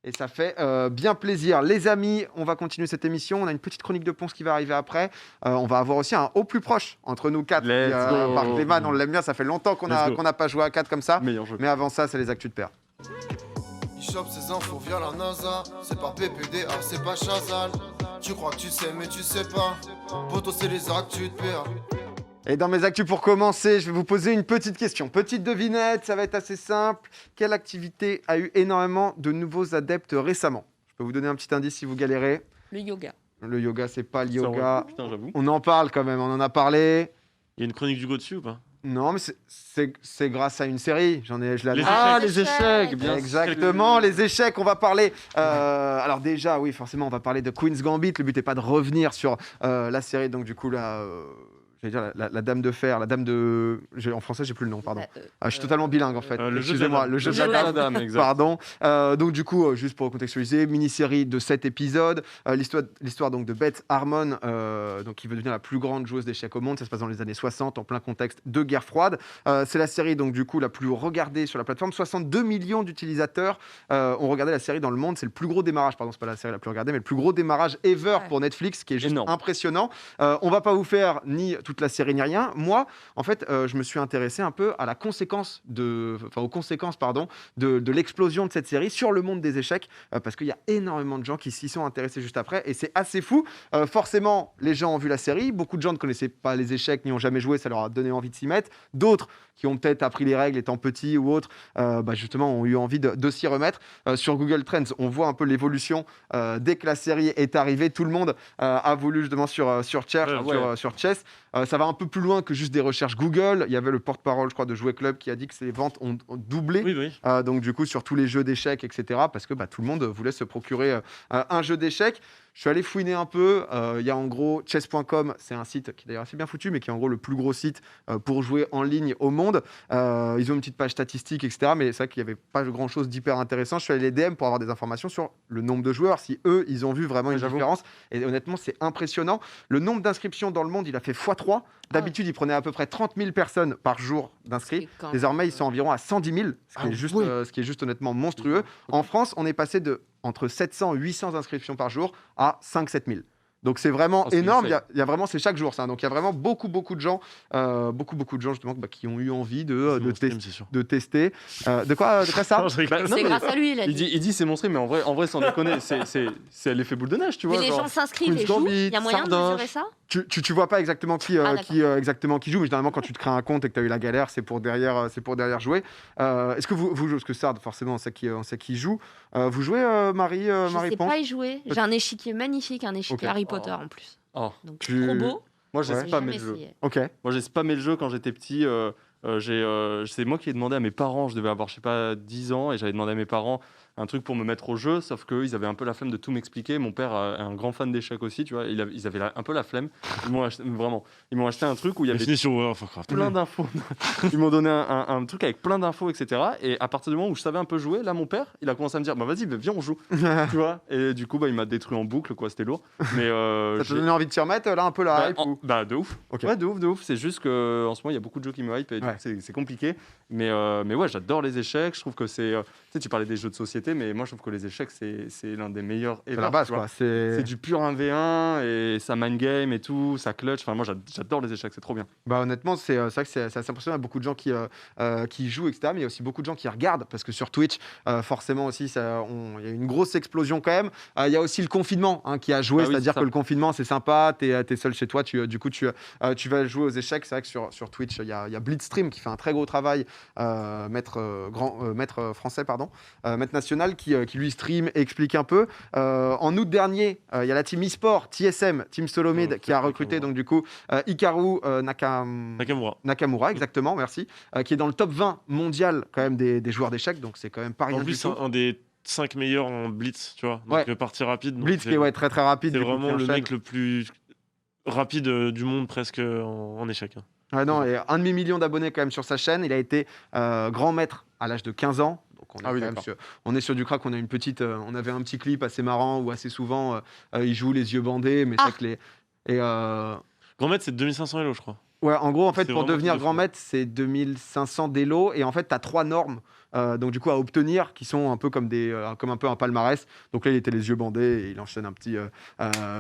et ça fait bien plaisir. Les amis, on va continuer cette émission. On a une petite chronique de Ponce qui va arriver après. On va avoir aussi un au plus proche entre nous quatre. Par Clément, on l'aime bien, ça fait longtemps qu'on n'a pas joué à 4 comme ça. Mais avant ça, c'est les actus de Père. Il chope ses infos via la NASA. C'est pas PPDA, c'est pas Chazal. Tu crois que tu sais, mais tu sais pas. Poto, c'est les actus de Père. Et dans mes actus pour commencer, je vais vous poser une petite question. Petite devinette, ça va être assez simple. Quelle activité a eu énormément de nouveaux adeptes récemment? Je peux vous donner un petit indice si vous galérez. Le yoga. Le yoga, c'est pas le yoga. Putain, j'avoue. On en parle quand même, on en a parlé. Il y a une chronique d'Hugo dessus ou pas? Non, mais c'est grâce à une série. Les échecs, bien exactement, les échecs. On va parler. Alors déjà, oui, forcément, on va parler de Queen's Gambit. Le but n'est pas de revenir sur la série. Donc du coup là. J'allais dire la dame de fer, la dame de... En français, j'ai plus le nom, pardon. Je suis totalement bilingue, en fait. Excusez-moi, le jeu de la dame, exact. Pardon. Donc, du coup, juste pour contextualiser, mini-série de 7 épisodes. L'histoire donc, de Beth Harmon, donc, qui veut devenir la plus grande joueuse d'échecs au monde. Ça se passe dans les années 60, en plein contexte de guerre froide. C'est la série, donc, du coup, la plus regardée sur la plateforme. 62 millions d'utilisateurs ont regardé la série dans le monde. C'est le plus gros démarrage, pardon, c'est pas la série la plus regardée, mais le plus gros démarrage ever pour Netflix, qui est juste impressionnant. On va pas vous faire ni toute la série ni rien. Moi, en fait, je me suis intéressé un peu à aux conséquences de l'explosion de cette série sur le monde des échecs, parce qu'il y a énormément de gens qui s'y sont intéressés juste après, et c'est assez fou. Forcément, les gens ont vu la série. Beaucoup de gens ne connaissaient pas les échecs, n'y ont jamais joué, ça leur a donné envie de s'y mettre. D'autres qui ont peut-être appris les règles étant petits ou autres, justement, ont eu envie de s'y remettre. Sur Google Trends, on voit un peu l'évolution. Dès que la série est arrivée, tout le monde a voulu justement sur Chess. Ça va un peu plus loin que juste des recherches Google. Il y avait le porte-parole, je crois, de Jouet Club qui a dit que les ventes ont doublé. Oui. Donc, du coup, sur tous les jeux d'échecs, etc. Parce que tout le monde voulait se procurer un jeu d'échecs. Je suis allé fouiner un peu. Il y a en gros chess.com, c'est un site qui est d'ailleurs assez bien foutu, mais qui est en gros le plus gros site pour jouer en ligne au monde. Ils ont une petite page statistique, etc. Mais c'est vrai qu'il n'y avait pas grand-chose d'hyper intéressant. Je suis allé les DM pour avoir des informations sur le nombre de joueurs, si eux, ils ont vu vraiment une différence. Et honnêtement, c'est impressionnant. Le nombre d'inscriptions dans le monde, il a fait x3. D'habitude, ils prenaient à peu près 30 000 personnes par jour d'inscrits. Désormais, ils sont environ à 110 000, ce qui est juste honnêtement monstrueux. En France, on est passé entre 700 et 800 inscriptions par jour à 5-7 000. Donc c'est vraiment énorme. Il y a vraiment, c'est chaque jour ça. Donc il y a vraiment beaucoup de gens, justement qui ont eu envie de tester. De quoi ça? C'est grâce à lui. Il dit c'est mon stream, mais en vrai sans déconner, c'est l'effet boule de neige, tu vois. Mais les gens s'inscrivent et jouent. Il y a moyen de mesurer ça? Tu vois pas exactement qui joue, mais généralement quand tu te crées un compte et que tu as eu la galère, c'est pour derrière jouer. Est-ce que vous jouez? Parce que ça, forcément, on sait qui joue. Vous jouez, Marie Je sais Ponce? pas y jouer. J'ai un échiquier magnifique, un échiquier Harry Potter en plus. Donc trop beau. Moi, j'ai spammé le jeu. Moi, j'ai spammé le jeu quand j'étais petit. C'est moi qui ai demandé à mes parents. Je devais avoir, 10 ans, et j'avais demandé à mes parents un truc pour me mettre au jeu, sauf qu'ils avaient un peu la flemme de tout m'expliquer. Mon père est un grand fan d'échecs aussi, tu vois. Ils avaient un peu la flemme. Ils m'ont acheté un truc où il y avait plein d'infos. Ils m'ont donné un truc avec plein d'infos, etc. Et à partir du moment où je savais un peu jouer, là, mon père, il a commencé à me dire, vas-y, viens, on joue. Tu vois. Et du coup, il m'a détruit en boucle, quoi. C'était lourd. Mais ça te donne envie de t'y remettre, là, un peu la hype de ouf. Okay. Ouais, de ouf. C'est juste qu'en ce moment, il y a beaucoup de jeux qui me hype et c'est compliqué. Mais ouais, j'adore les échecs. Je trouve que c'est... tu parlais des jeux de société, mais moi, je trouve que les échecs, c'est l'un des meilleurs. C'est la base, quoi. C'est du pur 1v1 et ça mind game et tout, ça clutch. Enfin, moi, j'adore les échecs, c'est trop bien. Honnêtement, c'est vrai que c'est assez impressionnant. Il y a beaucoup de gens qui jouent, etc. Mais il y a aussi beaucoup de gens qui regardent, parce que sur Twitch, forcément aussi, il y a une grosse explosion quand même. Il y a aussi le confinement qui a joué, c'est-à-dire que le confinement, c'est sympa, t'es seul chez toi, tu vas jouer aux échecs. C'est vrai que sur Twitch, il y a Blitzstream qui fait un très gros travail, maître français, maître national, qui lui stream et explique un peu. En août dernier, il y a la team e-sport, TSM, Team Solomid, qui a recruté donc du coup Hikaru Nakamura, exactement, merci, qui est dans le top 20 mondial quand même des joueurs d'échecs, donc c'est quand même pas rien. En plus, un des 5 meilleurs en blitz, tu vois. Donc partie rapide. Blitz qui est très très rapide. C'est vraiment le mec le plus rapide du monde presque en échec. Et 1,5 million d'abonnés quand même sur sa chaîne. Il a été grand maître à l'âge de 15 ans. Donc on est sur du crack. On avait un petit clip assez marrant où assez souvent il joue les yeux bandés, mais c'est que Grand maître, c'est 2500 Elo, je crois. Ouais, en gros, en fait, pour devenir grand maître, c'est 2500 d'élo. Et en fait, tu as 3 normes donc du coup à obtenir, qui sont un peu comme comme un peu un palmarès. Donc là, il était les yeux bandés et il enchaîne un petit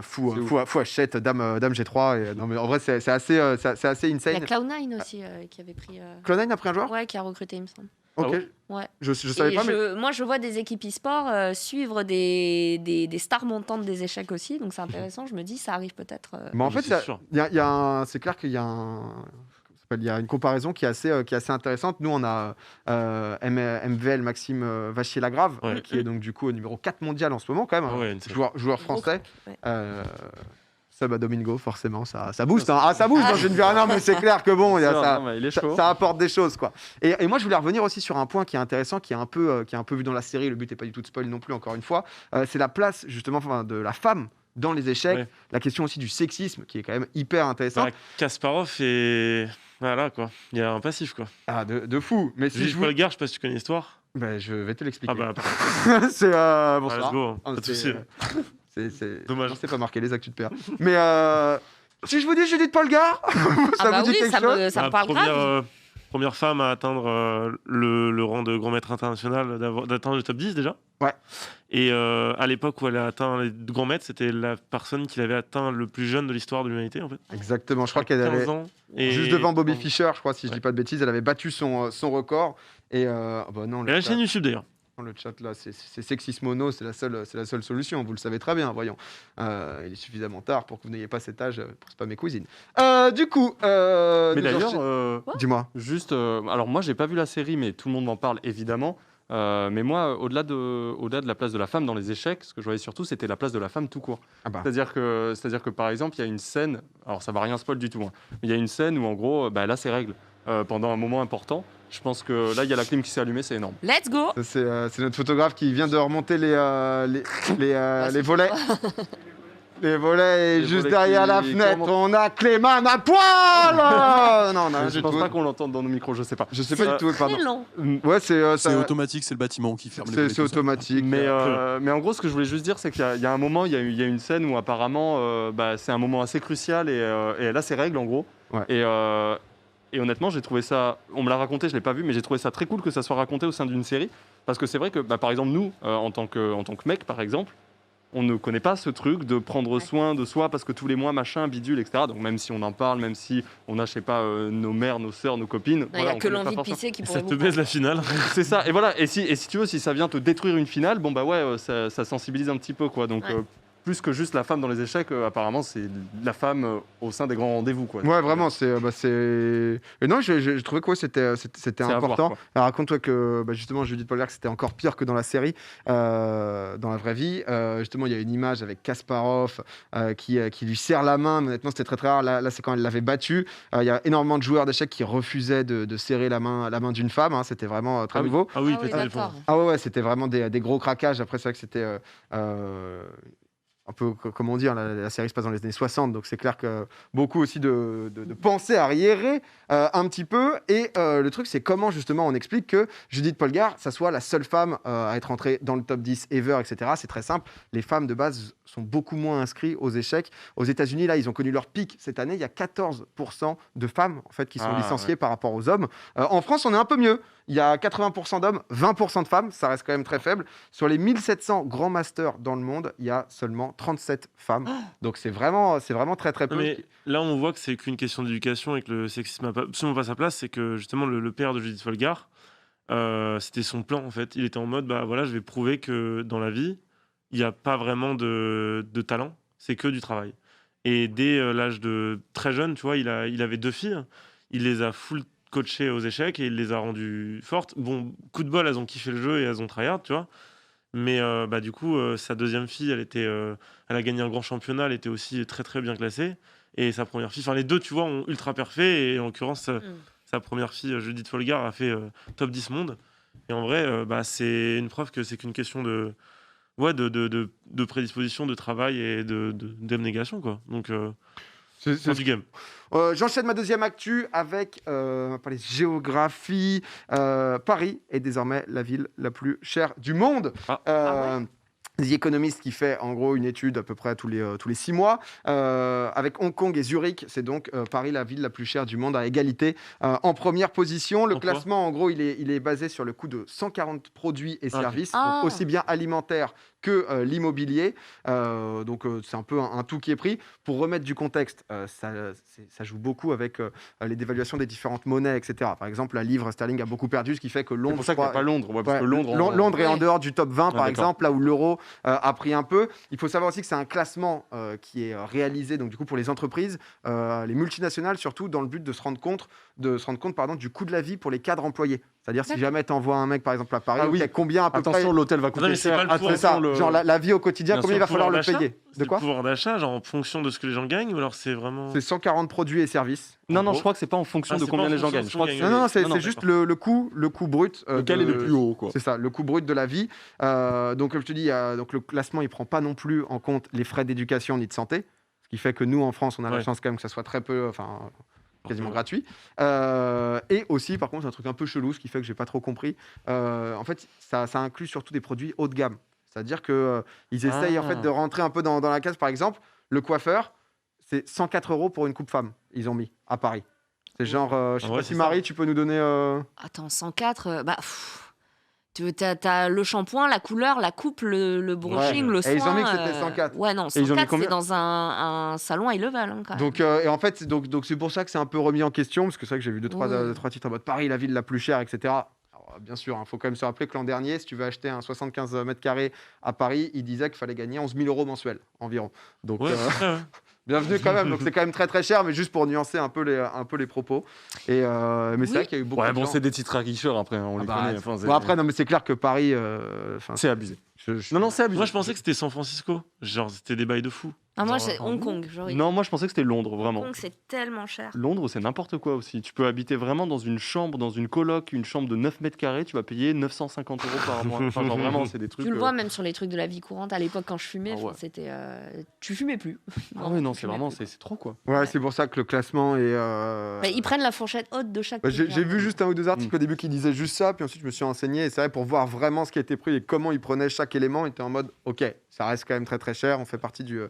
fou hachette, dame G3. Et, non mais en vrai, c'est assez insane. Il y a Cloud9 aussi qui avait pris. Cloud9 a pris un joueur. Ouais, qui a recruté, il me semble. Ok. Ouais. Je savais pas. Moi, je vois des équipes e-sport suivre des stars montantes des échecs aussi, donc c'est intéressant. Je me dis, ça arrive peut-être. Mais en fait, c'est clair qu'il y a il y a une comparaison qui est assez intéressante. Nous, on a MVL, Maxime Vachier-Lagrave, qui est donc du coup au numéro 4 mondial en ce moment, quand même, joueur français. Seb Domingo, forcément, ça booste. Hein. Ah, ça booste, je ne dis rien, mais c'est clair que bon, ça apporte des choses, quoi. Et moi, je voulais revenir aussi sur un point qui est intéressant, qui est un peu vu dans la série. Le but n'est pas du tout de spoil non plus, encore une fois. C'est la place, justement, de la femme dans les échecs. Ouais. La question aussi du sexisme, qui est quand même hyper intéressante. Kasparov et... Voilà, quoi. Il y a un passif, quoi. Ah, de fou. Mais si Paul Gare, je sais pas si tu connais l'histoire. Ben, je vais te l'expliquer. Ah bah, c'est... bonsoir. Let's go, pas de soucis. C'est dommage. Je ne sais pas marquer les actus de PA. Mais si je vous dis Judith Polgar, ça vous dit quelque chose? Ça me parle grave. Première femme à atteindre le rang de grand maître international, d'atteindre le top 10 déjà. Ouais. Et à l'époque où elle a atteint les grands maîtres, c'était la personne qui l'avait atteint le plus jeune de l'histoire de l'humanité, en fait. Exactement. Je crois qu'elle avait 15 ans. Juste devant Bobby Fischer, je crois, si je dis pas de bêtises, elle avait battu son record. Et non. Et la chaîne YouTube d'ailleurs. Le chat là, c'est Sexismono, c'est la seule solution, vous le savez très bien, voyons. Il est suffisamment tard pour que vous n'ayez pas cet âge pour spammer cuisine. Du coup... mais d'ailleurs, dis-moi. Juste, alors moi j'ai pas vu la série, mais tout le monde m'en parle évidemment. Mais moi, au-delà de la place de la femme dans les échecs, ce que je voyais surtout, c'était la place de la femme tout court. Ah bah. C'est-à-dire que par exemple, il y a une scène, alors ça va rien spoil du tout, hein, mais il y a une scène où en gros, là c'est règle. Pendant un moment important. Je pense que là, il y a la clim qui s'est allumée, c'est énorme. Let's go. C'est notre photographe qui vient de remonter les volets. Les volets, et juste derrière la fenêtre, on a Clément à poil. Non, je pense pas qu'on l'entende dans nos micros, je sais pas. Je sais pas du tout, pardon. Long. Ouais, c'est automatique, c'est le bâtiment qui ferme les volets. C'est automatique. Mais en gros, ce que je voulais juste dire, c'est qu'il y a un moment, il y a une scène où apparemment, c'est un moment assez crucial et là, c'est règle en gros. Ouais. Et honnêtement, j'ai trouvé ça, on me l'a raconté, je l'ai pas vu, mais j'ai trouvé ça très cool que ça soit raconté au sein d'une série, parce que c'est vrai que, par exemple, nous, en tant que mec, par exemple, on ne connaît pas ce truc de prendre soin de soi, parce que tous les mois, machin, bidule, etc. Donc même si on en parle, même si on a, je sais pas, nos mères, nos sœurs, nos copines, il n'y a que l'envie de pisser qui pourrait ça te baise la finale. C'est ça. Et voilà. Et si tu veux, si ça vient te détruire une finale, bon bah ouais, ça sensibilise un petit peu, quoi. Donc plus que juste la femme dans les échecs, apparemment, c'est la femme au sein des grands rendez-vous, quoi. Ouais, vraiment, Et non, je trouvais que c'était important. Alors, raconte-toi que, justement, Judith Polgar, c'était encore pire que dans la série, dans la vraie vie. Justement, il y a une image avec Kasparov qui lui serre la main, mais honnêtement, c'était très, très rare. Là, c'est quand elle l'avait battu. Il y a énormément de joueurs d'échecs qui refusaient de serrer la main d'une femme. Hein. C'était vraiment très nouveau. Ah oui, d'accord. Ah ouais, c'était vraiment des gros craquages. Après, c'est vrai que c'était... un peu, comment dire, la série se passe dans les années 60, donc c'est clair que beaucoup aussi de pensées arriérées un petit peu. Et le truc, c'est comment justement on explique que Judith Polgar, ça soit la seule femme à être entrée dans le top 10 ever, etc. C'est très simple. Les femmes de base sont beaucoup moins inscrites aux échecs. Aux États-Unis, là, ils ont connu leur pic cette année. Il y a 14% de femmes en fait, qui sont licenciées par rapport aux hommes. En France, on est un peu mieux. Il y a 80% d'hommes, 20% de femmes. Ça reste quand même très faible. Sur les 1700 grands masters dans le monde, il y a seulement 37 femmes. Donc c'est vraiment très très peu. Mais là, on voit que c'est qu'une question d'éducation et que le sexisme n'a absolument pas sa place. C'est que justement, le père de Judith Polgar, c'était son plan en fait. Il était en mode, voilà, je vais prouver que dans la vie, il n'y a pas vraiment de talent. C'est que du travail. Et dès l'âge de très jeune, tu vois, il avait 2 filles. Il les a full coachées aux échecs et il les a rendues fortes. Bon, coup de bol, elles ont kiffé le jeu et elles ont tryhard, tu vois. Mais du coup, sa deuxième fille, elle a gagné un grand championnat, elle était aussi très très bien classée. Et sa première fille, enfin les deux, tu vois, ont ultra parfait. Et en l'occurrence, sa première fille, Judith Polgar, a fait top 10 monde. Et en vrai, c'est une preuve que c'est qu'une question de prédisposition, de travail et d'abnégation, quoi. Donc, c'est du game. J'enchaîne ma deuxième actu avec on va parler géographie. Paris est désormais la ville la plus chère du monde. The Economist qui fait en gros une étude à peu près tous les 6 mois. Avec Hong Kong et Zurich, c'est donc Paris la ville la plus chère du monde à égalité. En première position, le Pourquoi classement en gros il est basé sur le coût de 140 produits et Ok. services, Ah. donc aussi bien alimentaires que l'immobilier. Donc c'est un peu un tout qui est pris. Pour remettre du contexte, ça joue beaucoup avec les dévaluations des différentes monnaies, etc. Par exemple, la livre sterling a beaucoup perdu, ce qui fait que C'est Londres, pour ça je qu'il n'y a crois, pas Londres. Ouais, parce Ouais, que Londres, Londres est en Ouais. dehors du top 20, par d'accord. exemple, là où l'euro a pris un peu. Il faut savoir aussi que c'est un classement qui est réalisé donc, du coup, pour les entreprises, les multinationales, surtout dans le but de se rendre compte, du coût de la vie pour les cadres employés. C'est-à-dire, si D'accord. jamais tu envoies un mec, par exemple, à Paris, Ah oui. ok, combien à peu Attention, près l'hôtel va Non, coûter mais c'est cher. pas le pouvoir, C'est ça, Attention, genre la vie au quotidien, Bien combien il va falloir le d'achat payer. C'est De le quoi pouvoir d'achat, genre en fonction de ce que les gens gagnent, ou alors c'est vraiment. C'est 140 produits et services. Non, en non, gros. je crois que c'est pas en fonction Ah, de c'est combien pas en les gens fonction de gagnent. ce Je crois qu'on que gagne. Non, c'est non, juste d'accord. le coût brut. lequel est le plus haut, quoi. C'est ça, le coût brut de la vie. Donc, comme je te dis, donc, le classement, il ne prend pas non plus en compte les frais d'éducation ni de santé. Ce qui fait que nous, en France, on a la Ouais. chance quand même que ça soit très peu, quasiment gratuit. Et aussi, par contre, c'est un truc un peu chelou, ce qui fait que j'ai pas trop compris. En fait, ça inclut surtout des produits haut de gamme. C'est-à-dire qu'ils essayent en fait, de rentrer un peu dans la case. Par exemple, le coiffeur, c'est 104 € pour une coupe femme, ils ont mis à Paris. C'est genre, je sais Ah ouais, pas si c'est Marie, ça. tu peux nous donner. Attends, 104, t'as le shampoing, la couleur, la coupe, le brushing, Ouais. le Et soin. ils ont mis que c'était 104. Ouais, non, Et ils ont mis 104, combien c'est dans un salon high level, hein, quand même. Donc, et en fait, donc c'est pour ça que c'est un peu remis en question, parce que c'est vrai que j'ai vu deux, trois Ouais. titres en mode Paris, la ville la plus chère, etc. Alors, bien sûr, il faut quand même se rappeler que l'an dernier, si tu veux acheter un 75 mètres carrés à Paris, il disait qu'il fallait gagner 11 000 € mensuels environ. Donc, Ouais, c'est vrai, ouais. bienvenue quand même. Donc, c'est quand même très très cher, mais juste pour nuancer un peu les propos. Et, mais c'est Oui. vrai qu'il y a eu beaucoup Ouais, de bon, gens. c'est des titres aguicheurs après, on Ah les bah, connaît. Enfin, bon, après, non, mais c'est clair que Paris. c'est abusé. je- Non, non, c'est abusé. Moi, je pensais que c'était San Francisco. Genre, c'était des bails de fou. Ah, moi, Genre, c'est Hong Kong. Genre, Non, moi je pensais que c'était Londres, Hong vraiment. Kong, c'est tellement cher. Londres, c'est n'importe quoi aussi. Tu peux habiter vraiment dans une chambre, dans une coloc, une chambre de 9 mètres carrés, tu vas payer 950 € par mois. Enfin, genre vraiment, c'est des trucs. Tu le vois même sur les trucs de la vie courante. À l'époque, quand je fumais, Ah ouais. c'était. Tu fumais plus. Ah ouais, non, tu c'est fumais vraiment, plus, c'est trop quoi. Ouais, c'est pour ça que le classement est. Bah, ils prennent la fourchette haute de chaque. Bah, truc, j'ai là. vu juste un ou deux articles au début qui disaient juste ça, puis ensuite je me suis renseigné et c'est vrai pour voir vraiment ce qui a été pris et comment ils prenaient chaque élément, ils étaient en mode ok, ça reste quand même très très cher, on fait partie du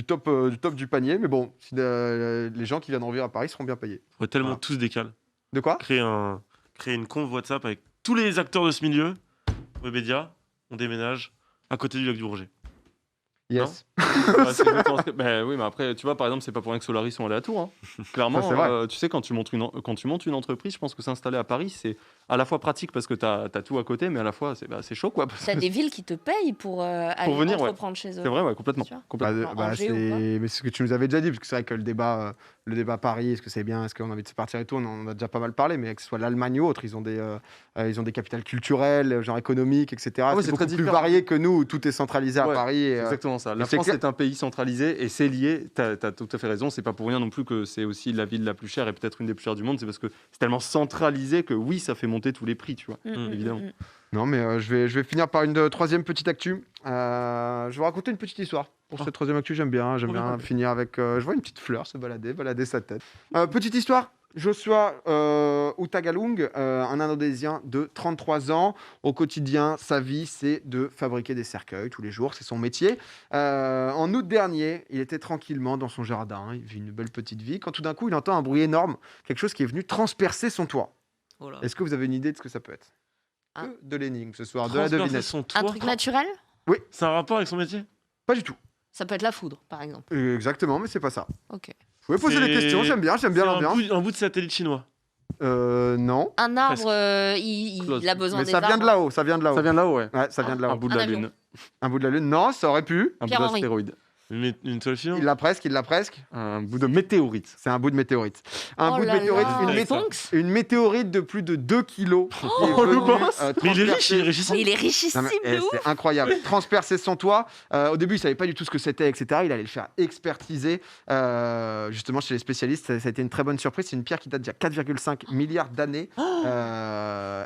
top du panier, mais bon, si les gens qui viendront vivre à Paris seront bien payés. On va tellement Voilà. tous décaler. De quoi? Créer une conve WhatsApp avec tous les acteurs de ce milieu. Webedia, on déménage à côté du lac du Bourget. Yes. Ouais, c'est exactement ce que- Ben oui, mais après, tu vois, par exemple, c'est pas pour rien que Solaris sont allés à Tours. Hein. Clairement, Ça, c'est vrai. tu sais, quand tu montes une entreprise, je pense que s'installer à Paris, c'est à la fois pratique parce que tu as tout à côté, mais à la fois, c'est chaud, quoi. parce T'as que- des villes qui te payent pour aller venir, ouais. entreprendre chez eux. C'est vrai, ouais, complètement. Sûr. complètement. Genre Angers ou Mais c'est ce que tu nous avais déjà dit, parce que c'est vrai que le débat Paris, est-ce que c'est bien, est-ce qu'on a envie de se partir et tout, on en a déjà pas mal parlé, mais que ce soit l'Allemagne ou autre, ils ont des capitales culturelles, genre économiques, etc. Ah ouais, c'est c'est beaucoup très plus différent. varié que nous, où tout est centralisé à Ouais, Paris. Et, C'est exactement ça. La c'est France clair- est un pays centralisé et c'est lié. Tu as tout à fait raison. C'est pas pour rien non plus que c'est aussi la ville la plus chère et peut-être une des plus chères du monde. C'est parce que c'est tellement centralisé que oui, ça fait monter tous les prix, tu vois. évidemment. Non, mais je vais finir par une troisième petite actu. Je vais vous raconter une petite histoire. Pour cette troisième actu, j'aime bien finir avec. Je vois une petite fleur se balader sa tête. Petite histoire. Joshua Utagalung, un Indonésien de 33 ans. Au quotidien, sa vie, c'est de fabriquer des cercueils tous les jours. C'est son métier. En août dernier, il était tranquillement dans son jardin. Il vit une belle petite vie. Quand tout d'un coup, il entend un bruit énorme. Quelque chose qui est venu transpercer son toit. Oh là. Est-ce que vous avez une idée de ce que ça peut être? Ah. Que de l'énigme ce soir, de la Transpercer devinette. son Un toit. truc naturel? C'est un rapport avec son métier? Pas du tout. Ça peut être la foudre, par exemple. Exactement, mais c'est pas ça. Ok. Vous pouvez poser des C'est- questions, j'aime bien C'est l'ambiance. un bout de satellite chinois. Non. Un arbre, Presque. il a besoin Mais des ça vient arbres. de là-haut, ça vient de là-haut. Ça vient de là-haut, ouais. Ouais, ça vient de Un là-haut. bout de Un la avion. lune. Un bout de la lune. Non, ça aurait pu. Un bout Pierre-Henri. d'astéroïde. Une toile filante. Il l'a presque. Un bout de météorite. C'est un bout de météorite. Un Oh bout de là météorite, là, une, les mé- Tonks. une météorite de plus de 2 kilos. qui est Oh, le venue, boss. Mais il est riche, transpercer- il est richissime. Mais il est Non, richissime mais, de ouf. c'est incroyable. Transpercer son toit. Au début, il savait pas du tout ce que c'était, etc. Il allait le faire expertiser. Justement, chez les spécialistes, ça a été une très bonne surprise. C'est une pierre qui date d'il y a 4,5 milliards d'années.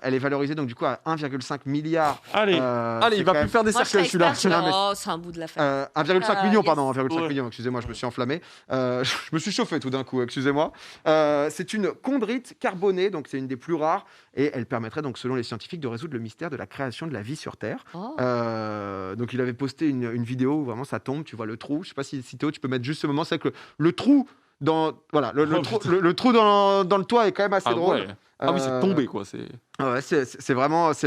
Elle est valorisée donc du coup à 1,5 milliard. Allez, Allez, c'est il va quand plus faire des Moi, je cercueils serais celui-là. expert, je Non, dirais, mais oh, c'est un bout de la fête. 1,5 million, y pardon, 1,5 million, excusez-moi, je me suis enflammé. Je me suis chauffé tout d'un coup, excusez-moi. C'est une chondrite carbonée, donc c'est une des plus rares, et elle permettrait donc, selon les scientifiques, de résoudre le mystère de la création de la vie sur Terre. Oh. Donc il avait posté une vidéo où vraiment ça tombe, tu vois le trou. Je sais pas si Théo, tu peux mettre juste ce moment, c'est que le trou dans le trou dans le toit est quand même assez drôle. Ouais. Ah oui, c'est tombé quoi. Ouais, c'est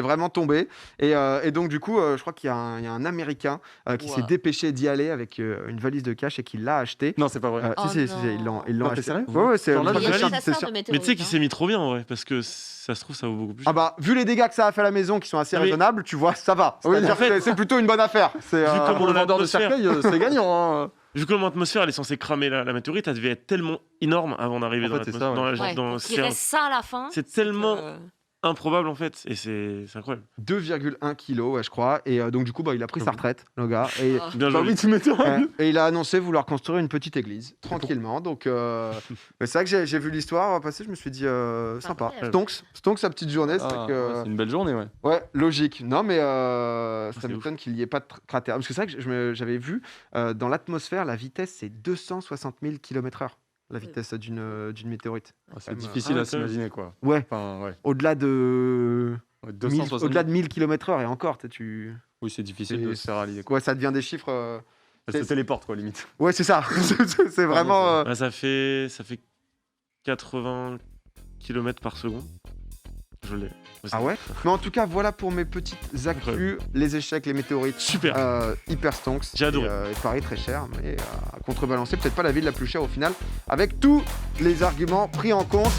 vraiment tombé. Et donc, du coup, je crois qu'il y a un Américain qui s'est dépêché d'y aller avec une valise de cash et qui l'a acheté. Non, c'est pas vrai. Oh Si, ils l'ont Non, acheté. t'es sérieux? Ouais, c'est Genre là, Il y a je des chasseurs de Mais tu sais météorites, qu'il s'est mis trop bien en vrai, parce que ça se trouve, ça vaut beaucoup plus. Ah bah, vu les dégâts que ça a fait à la maison qui sont assez Mais- raisonnables, tu vois, ça va. Oui, C'est-à-dire en fait- que c'est plutôt une bonne affaire. C'est, Vu comment Pour le vendeur de l'atmosphère- cercueil, c'est gagnant. Hein. Vu que l'atmosphère elle est censée cramer la météorite, elle devait être tellement énorme avant d'arriver En dans fait, c'est l'atmosphère. ça, ouais. Ouais, pour qu'il c'est reste ça à la fin. c'est tellement que- improbable en fait, et c'est incroyable. 2,1 kilos, ouais, je crois. Et donc, du coup, bah, il a pris sa retraite, le gars. Et, Ah. Bien Bah joli. oui, tu m'étonnes. et il a annoncé vouloir construire une petite église, tranquillement. Donc, mais c'est vrai que j'ai vu l'histoire passer, je me suis dit, sympa. Incroyable. Stonks, sa petite journée, c'est Ah, vrai que... ouais, c'est une belle journée, ouais. Ouais, logique. Non, mais ça c'est m'étonne qu'il n'y ait pas de cratère. Parce que c'est vrai que j'avais vu, dans l'atmosphère, la vitesse, c'est 260 000 km/h, la vitesse d'une météorite. C'est même, difficile ah, à s'imaginer quoi. Ouais, Enfin, ouais. au-delà de... Ouais, 1000 260. au-delà de 1000 km/h, et encore, Oui, c'est difficile c'est- de se faire à l'idée. quoi. ouais, ça devient des chiffres... Elle se téléporte quoi, limite. Ouais, c'est ça. C'est vraiment... Bah, ça fait 80 km par seconde. Je l'ai. Ah ouais. Mais en tout cas, voilà pour mes petites actus, les échecs, les météorites. Super. Hyper stonks. J'ai adoré. Et pareil, très cher, mais à contrebalancer, peut-être pas la ville la plus chère au final, avec tous les arguments pris en compte.